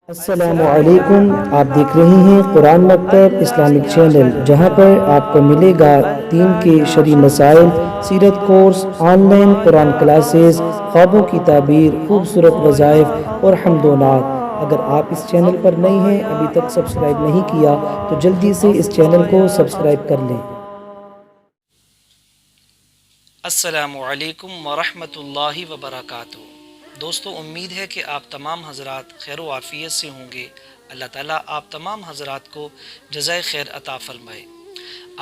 السلام علیکم، آپ دیکھ رہے ہیں قرآن مکتب اسلامک چینل، جہاں پر آپ کو ملے گا دین کے شرعی مسائل، سیرت course, on line Quran classes, خوابوں کی تعبیر، خوبصورت وظائف اور حمد و نعت۔ اگر آپ اس چینل پر نئے ہیں، ابھی تک سبسکرائب نہیں کیا تو جلدی سے اس چینل کو سبسکرائب کر لیں۔ السلام علیکم ورحمۃ اللہ وبرکاتہ۔ دوستو، امید ہے کہ آپ تمام حضرات خیر و عافیت سے ہوں گے۔ اللہ تعالیٰ آپ تمام حضرات کو جزائے خیر عطا فرمائے۔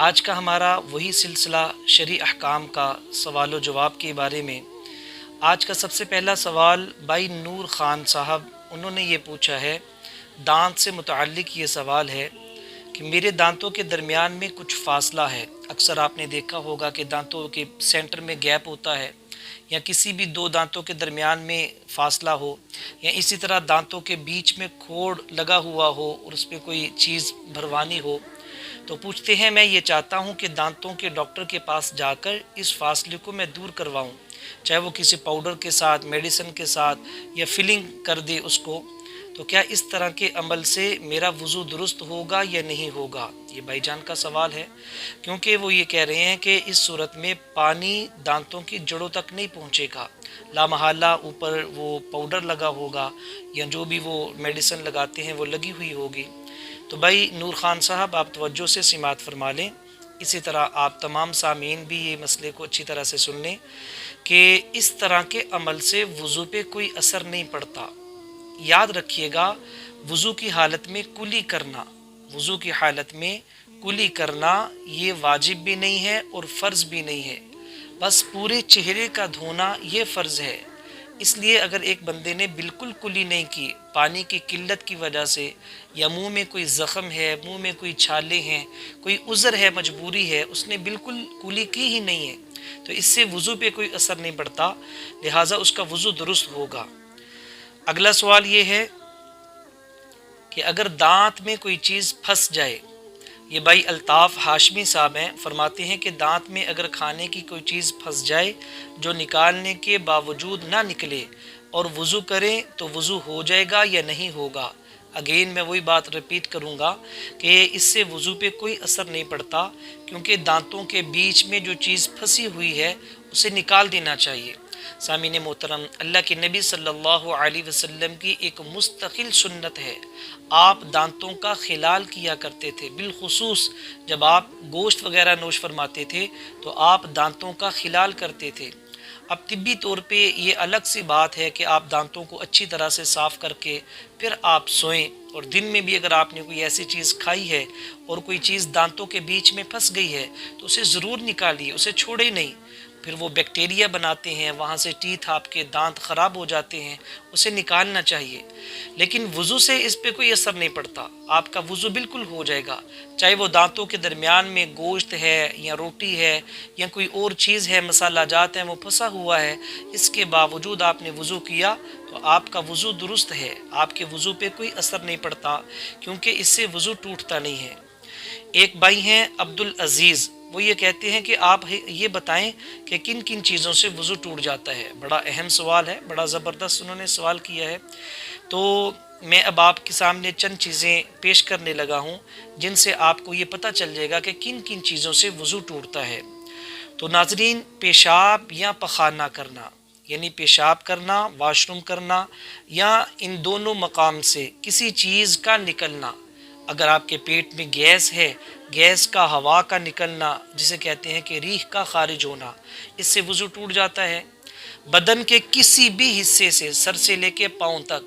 آج کا ہمارا وہی سلسلہ شرعی احکام کا سوال و جواب کے بارے میں۔ آج کا سب سے پہلا سوال بھائی نور خان صاحب انہوں نے یہ پوچھا ہے، دانت سے متعلق یہ سوال ہے کہ میرے دانتوں کے درمیان میں کچھ فاصلہ ہے۔ اکثر آپ نے دیکھا ہوگا کہ دانتوں کے سینٹر میں گیپ ہوتا ہے، یا کسی بھی دو دانتوں کے درمیان میں فاصلہ ہو، یا اسی طرح دانتوں کے بیچ میں کھوڑ لگا ہوا ہو اور اس پہ کوئی چیز بھروانی ہو، تو پوچھتے ہیں میں یہ چاہتا ہوں کہ دانتوں کے ڈاکٹر کے پاس جا کر اس فاصلے کو میں دور کرواؤں، چاہے وہ کسی پاؤڈر کے ساتھ، میڈیسن کے ساتھ، یا فلنگ کر دے اس کو، تو کیا اس طرح کے عمل سے میرا وضو درست ہوگا یا نہیں ہوگا؟ یہ بھائی جان کا سوال ہے، کیونکہ وہ یہ کہہ رہے ہیں کہ اس صورت میں پانی دانتوں کی جڑوں تک نہیں پہنچے گا، لا محالہ اوپر وہ پاؤڈر لگا ہوگا یا جو بھی وہ میڈیسن لگاتے ہیں وہ لگی ہوئی ہوگی۔ تو بھائی نور خان صاحب، آپ توجہ سے سماعت فرما لیں۔ اسی طرح آپ تمام سامعین بھی یہ مسئلے کو اچھی طرح سے سن لیں کہ اس طرح کے عمل سے وضو پہ کوئی اثر نہیں پڑتا۔ یاد رکھیے گا، وضو کی حالت میں کلی کرنا، وضو کی حالت میں کلی کرنا یہ واجب بھی نہیں ہے اور فرض بھی نہیں ہے، بس پورے چہرے کا دھونا یہ فرض ہے۔ اس لیے اگر ایک بندے نے بالکل کلی نہیں کی، پانی کی قلت کی وجہ سے، یا منہ میں کوئی زخم ہے، منہ میں کوئی چھالے ہیں، کوئی عذر ہے، مجبوری ہے، اس نے بالکل کلی کی ہی نہیں ہے، تو اس سے وضو پہ کوئی اثر نہیں پڑتا، لہٰذا اس کا وضو درست ہوگا۔ اگلا سوال یہ ہے کہ اگر دانت میں کوئی چیز پھنس جائے، یہ بھائی الطاف ہاشمی صاحب ہیں، فرماتے ہیں کہ دانت میں اگر کھانے کی کوئی چیز پھنس جائے جو نکالنے کے باوجود نہ نکلے اور وضو کریں تو وضو ہو جائے گا یا نہیں ہوگا؟ اگین میں وہی بات ریپیٹ کروں گا کہ اس سے وضو پہ کوئی اثر نہیں پڑتا، کیونکہ دانتوں کے بیچ میں جو چیز پھنسی ہوئی ہے اسے نکال دینا چاہیے۔ سامعین محترم، اللہ کے نبی صلی اللہ علیہ وسلم کی ایک مستقل سنت ہے، آپ دانتوں کا خلال کیا کرتے تھے، بالخصوص جب آپ گوشت وغیرہ نوش فرماتے تھے تو آپ دانتوں کا خلال کرتے تھے۔ اب طبی طور پہ یہ الگ سی بات ہے کہ آپ دانتوں کو اچھی طرح سے صاف کر کے پھر آپ سوئیں، اور دن میں بھی اگر آپ نے کوئی ایسی چیز کھائی ہے اور کوئی چیز دانتوں کے بیچ میں پھنس گئی ہے تو اسے ضرور نکالیے، اسے چھوڑے نہیں، پھر وہ بیکٹیریا بناتے ہیں، وہاں سے ٹیتھ آپ کے دانت خراب ہو جاتے ہیں، اسے نکالنا چاہیے۔ لیکن وضو سے اس پہ کوئی اثر نہیں پڑتا، آپ کا وضو بالکل ہو جائے گا، چاہے وہ دانتوں کے درمیان میں گوشت ہے یا روٹی ہے یا کوئی اور چیز ہے، مسالہ جات ہیں، وہ پھنسا ہوا ہے، اس کے باوجود آپ نے وضو کیا تو آپ کا وضو درست ہے، آپ کے وضو پہ کوئی اثر نہیں پڑتا، کیونکہ اس سے وضو ٹوٹتا نہیں ہے۔ ایک بھائی ہیں عبدالعزیز، وہ یہ کہتے ہیں کہ آپ یہ بتائیں کہ کن کن چیزوں سے وضو ٹوٹ جاتا ہے۔ بڑا اہم سوال ہے، بڑا زبردست انہوں نے سوال کیا ہے، تو میں اب آپ کے سامنے چند چیزیں پیش کرنے لگا ہوں جن سے آپ کو یہ پتہ چل جائے گا کہ کن کن چیزوں سے وضو ٹوٹتا ہے۔ تو ناظرین، پیشاب یا پخانہ کرنا، یعنی پیشاب کرنا، واش روم کرنا، یا ان دونوں مقام سے کسی چیز کا نکلنا، اگر آپ کے پیٹ میں گیس ہے، گیس کا، ہوا کا نکلنا، جسے کہتے ہیں کہ ریح کا خارج ہونا، اس سے وضو ٹوٹ جاتا ہے۔ بدن کے کسی بھی حصے سے، سر سے لے کے پاؤں تک،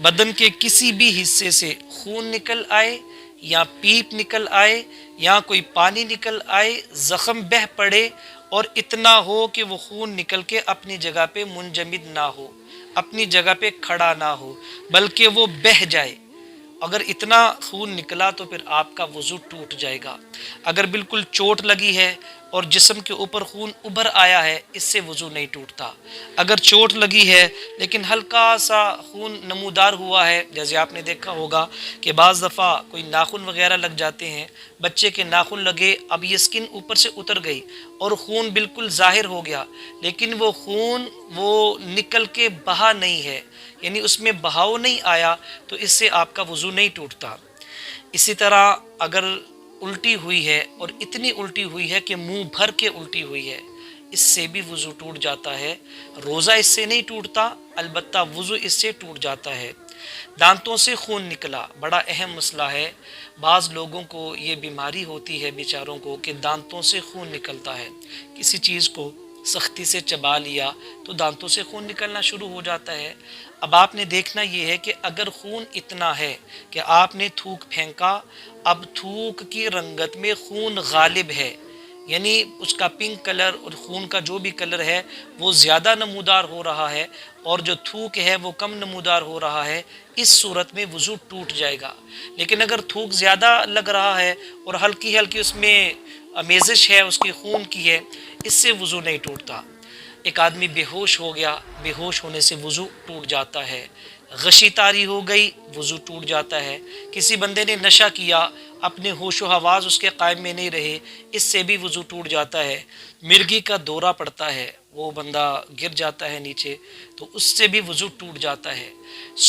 بدن کے کسی بھی حصے سے خون نکل آئے یا پیپ نکل آئے یا کوئی پانی نکل آئے، زخم بہہ پڑے اور اتنا ہو کہ وہ خون نکل کے اپنی جگہ پہ منجمد نہ ہو، اپنی جگہ پہ کھڑا نہ ہو، بلکہ وہ بہہ جائے، اگر اتنا خون نکلا تو پھر آپ کا وضو ٹوٹ جائے گا۔ اگر بالکل چوٹ لگی ہے اور جسم کے اوپر خون ابھر آیا ہے، اس سے وضو نہیں ٹوٹتا۔ اگر چوٹ لگی ہے لیکن ہلکا سا خون نمودار ہوا ہے، جیسے آپ نے دیکھا ہوگا کہ بعض دفعہ کوئی ناخن وغیرہ لگ جاتے ہیں، بچے کے ناخن لگے، اب یہ سکن اوپر سے اتر گئی اور خون بالکل ظاہر ہو گیا، لیکن وہ خون وہ نکل کے بہا نہیں ہے، یعنی اس میں بہاؤ نہیں آیا تو اس سے آپ کا وضو نہیں ٹوٹتا۔ اسی طرح اگر الٹی ہوئی ہے اور اتنی الٹی ہوئی ہے کہ منہ بھر کے الٹی ہوئی ہے، اس سے بھی وضو ٹوٹ جاتا ہے۔ روزہ اس سے نہیں ٹوٹتا، البتہ وضو اس سے ٹوٹ جاتا ہے۔ دانتوں سے خون نکلا بڑا اہم مسئلہ ہے۔ بعض لوگوں کو یہ بیماری ہوتی ہے بیچاروں کو کہ دانتوں سے خون نکلتا ہے، کسی چیز کو سختی سے چبا لیا تو دانتوں سے خون نکلنا شروع ہو جاتا ہے۔ اب آپ نے دیکھنا یہ ہے کہ اگر خون اتنا ہے کہ آپ نے تھوک پھینکا، اب تھوک کی رنگت میں خون غالب ہے، یعنی اس کا پنک کلر اور خون کا جو بھی کلر ہے وہ زیادہ نمودار ہو رہا ہے اور جو تھوک ہے وہ کم نمودار ہو رہا ہے، اس صورت میں وضو ٹوٹ جائے گا۔ لیکن اگر تھوک زیادہ لگ رہا ہے اور ہلکی ہلکی اس میں امیزش ہے اس کی خون کی ہے، اس سے وضو نہیں ٹوٹتا۔ ایک آدمی بے ہوش ہو گیا، بے ہوش ہونے سے وضو ٹوٹ جاتا ہے۔ غشی طاری ہو گئی، وضو ٹوٹ جاتا ہے۔ کسی بندے نے نشہ کیا، اپنے ہوش و حواس اس کے قائم میں نہیں رہے، اس سے بھی وضو ٹوٹ جاتا ہے۔ مرگی کا دورہ پڑتا ہے، وہ بندہ گر جاتا ہے نیچے تو اس سے بھی وضو ٹوٹ جاتا ہے۔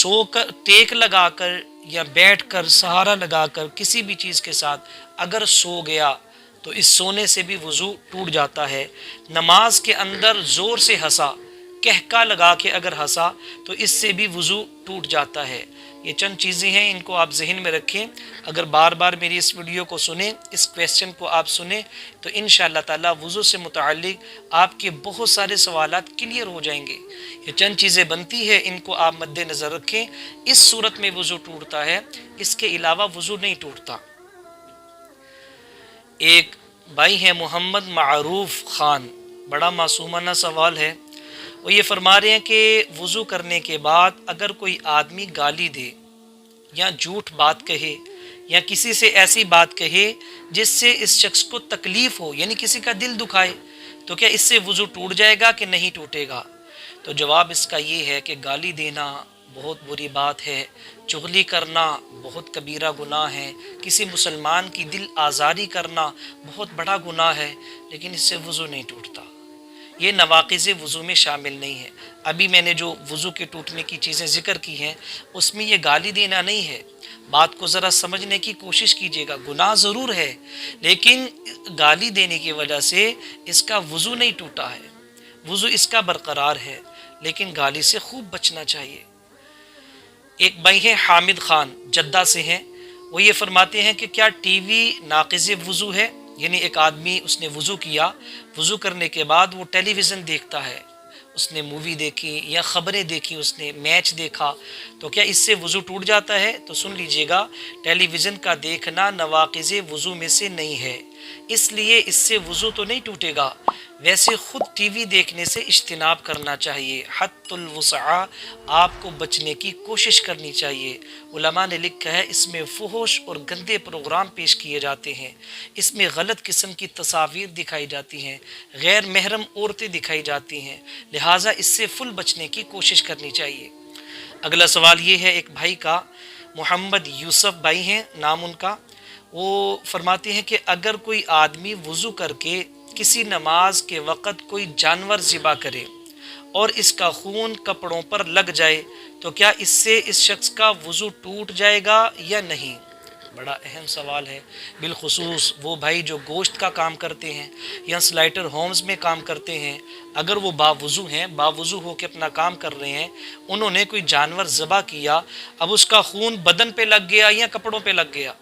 سو کر ٹیک لگا کر یا بیٹھ کر سہارا لگا کر کسی بھی چیز کے ساتھ اگر سو گیا تو اس سونے سے بھی وضو ٹوٹ جاتا ہے۔ نماز کے اندر زور سے ہنسا، کہکا لگا کے اگر ہنسا تو اس سے بھی وضو ٹوٹ جاتا ہے۔ یہ چند چیزیں ہیں، ان کو آپ ذہن میں رکھیں۔ اگر بار بار میری اس ویڈیو کو سنیں، اس کویسچن کو آپ سنیں تو انشاءاللہ تعالی وضو سے متعلق آپ کے بہت سارے سوالات کلیئر ہو جائیں گے۔ یہ چند چیزیں بنتی ہے، ان کو آپ مد نظر رکھیں۔ اس صورت میں وضو ٹوٹتا ہے، اس کے علاوہ وضو نہیں ٹوٹتا۔ ایک بھائی ہیں محمد معروف خان، بڑا معصومانہ سوال ہے۔ وہ یہ فرما رہے ہیں کہ وضو کرنے کے بعد اگر کوئی آدمی گالی دے یا جھوٹ بات کہے یا کسی سے ایسی بات کہے جس سے اس شخص کو تکلیف ہو، یعنی کسی کا دل دکھائے، تو کیا اس سے وضو ٹوٹ جائے گا کہ نہیں ٹوٹے گا؟ تو جواب اس کا یہ ہے کہ گالی دینا بہت بری بات ہے، چغلی کرنا بہت کبیرہ گناہ ہے، کسی مسلمان کی دل آزاری کرنا بہت بڑا گناہ ہے، لیکن اس سے وضو نہیں ٹوٹتا۔ یہ نواقض وضو میں شامل نہیں ہے۔ ابھی میں نے جو وضو کے ٹوٹنے کی چیزیں ذکر کی ہیں اس میں یہ گالی دینا نہیں ہے۔ بات کو ذرا سمجھنے کی کوشش کیجیے گا، گناہ ضرور ہے لیکن گالی دینے کی وجہ سے اس کا وضو نہیں ٹوٹا ہے، وضو اس کا برقرار ہے، لیکن گالی سے خوب بچنا چاہیے۔ ایک بھائی ہیں حامد خان، جدہ سے ہیں، وہ یہ فرماتے ہیں کہ کیا ٹی وی ناقض وضو ہے؟ یعنی ایک آدمی اس نے وضو کیا، وضو کرنے کے بعد وہ ٹیلی ویژن دیکھتا ہے، اس نے مووی دیکھی یا خبریں دیکھی، اس نے میچ دیکھا، تو کیا اس سے وضو ٹوٹ جاتا ہے؟ تو سن لیجئے گا، ٹیلی ویژن کا دیکھنا نواقض وضو میں سے نہیں ہے، اس لیے اس سے وضو تو نہیں ٹوٹے گا۔ ویسے خود ٹی وی دیکھنے سے اجتناب کرنا چاہیے، حد الوسع آپ کو بچنے کی کوشش کرنی چاہیے۔ علماء نے لکھا ہے اس میں فحش اور گندے پروگرام پیش کیے جاتے ہیں، اس میں غلط قسم کی تصاویر دکھائی جاتی ہیں، غیر محرم عورتیں دکھائی جاتی ہیں، لہٰذا اس سے فل بچنے کی کوشش کرنی چاہیے۔ اگلا سوال یہ ہے ایک بھائی کا، محمد یوسف بھائی ہیں نام ان کا، وہ فرماتے ہیں کہ اگر کوئی آدمی وضو کر کے کسی نماز کے وقت کوئی جانور ذبح کرے اور اس کا خون کپڑوں پر لگ جائے تو کیا اس سے اس شخص کا وضو ٹوٹ جائے گا یا نہیں؟ بڑا اہم سوال ہے، بالخصوص وہ بھائی جو گوشت کا کام کرتے ہیں یا سلائٹر ہومز میں کام کرتے ہیں، اگر وہ باوضو ہیں، باوضو ہو کے اپنا کام کر رہے ہیں، انہوں نے کوئی جانور ذبح کیا، اب اس کا خون بدن پہ لگ گیا یا کپڑوں پہ لگ گیا،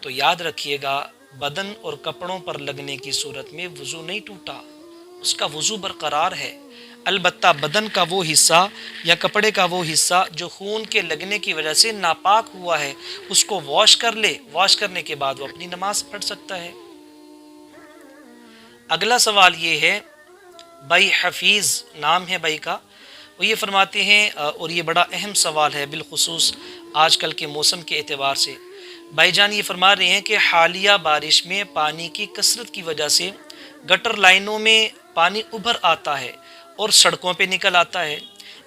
تو یاد رکھیے گا بدن اور کپڑوں پر لگنے کی صورت میں وضو نہیں ٹوٹا، اس کا وضو برقرار ہے۔ البتہ بدن کا وہ حصہ یا کپڑے کا وہ حصہ جو خون کے لگنے کی وجہ سے ناپاک ہوا ہے اس کو واش کر لے، واش کرنے کے بعد وہ اپنی نماز پڑھ سکتا ہے۔ اگلا سوال یہ ہے، بھائی حفیظ نام ہے بھائی کا، وہ یہ فرماتے ہیں اور یہ بڑا اہم سوال ہے بالخصوص آج کل کے موسم کے اعتبار سے۔ بھائی جان یہ فرما رہے ہیں کہ حالیہ بارش میں پانی کی کثرت کی وجہ سے گٹر لائنوں میں پانی ابھر آتا ہے اور سڑکوں پہ نکل آتا ہے،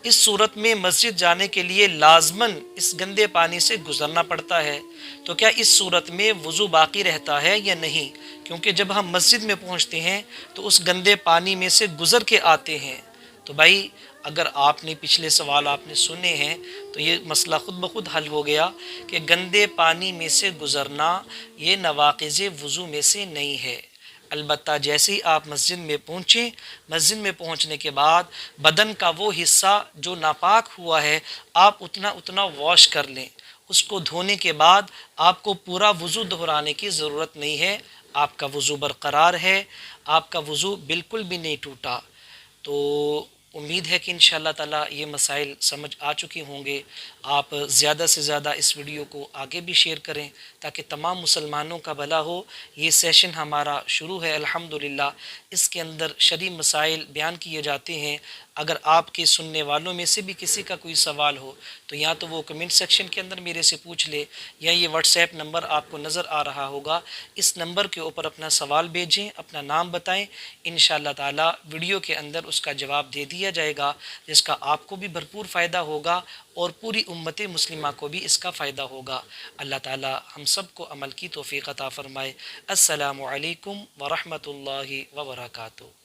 اس صورت میں مسجد جانے کے لیے لازماً اس گندے پانی سے گزرنا پڑتا ہے، تو کیا اس صورت میں وضو باقی رہتا ہے یا نہیں؟ کیونکہ جب ہم مسجد میں پہنچتے ہیں تو اس گندے پانی میں سے گزر کے آتے ہیں، تو بھائی اگر آپ نے پچھلے سوال آپ نے سنے ہیں تو یہ مسئلہ خود بخود حل ہو گیا کہ گندے پانی میں سے گزرنا یہ نواقض وضو میں سے نہیں ہے۔ البتہ جیسے ہی آپ مسجد میں پہنچیں، مسجد میں پہنچنے کے بعد بدن کا وہ حصہ جو ناپاک ہوا ہے آپ اتنا واش کر لیں۔ اس کو دھونے کے بعد آپ کو پورا وضو دہرانے کی ضرورت نہیں ہے، آپ کا وضو برقرار ہے، آپ کا وضو بالکل بھی نہیں ٹوٹا۔ تو امید ہے کہ انشاءاللہ تعالیٰ یہ مسائل سمجھ آ چکے ہوں گے۔ آپ زیادہ سے زیادہ اس ویڈیو کو آگے بھی شیئر کریں تاکہ تمام مسلمانوں کا بھلا ہو۔ یہ سیشن ہمارا شروع ہے الحمدللہ، اس کے اندر شرعی مسائل بیان کیے جاتے ہیں۔ اگر آپ کے سننے والوں میں سے بھی کسی کا کوئی سوال ہو تو یا تو وہ کمنٹ سیکشن کے اندر میرے سے پوچھ لے، یا یہ واٹس ایپ نمبر آپ کو نظر آ رہا ہوگا، اس نمبر کے اوپر اپنا سوال بھیجیں، اپنا نام بتائیں، انشاءاللہ تعالی ویڈیو کے اندر اس کا جواب دے دیا جائے گا، جس کا آپ کو بھی بھرپور فائدہ ہوگا اور پوری امت مسلمہ کو بھی اس کا فائدہ ہوگا۔ اللہ تعالی ہم سب کو عمل کی توفیق عطا فرمائے۔ السلام علیکم ورحمۃ اللہ وبرکاتہ۔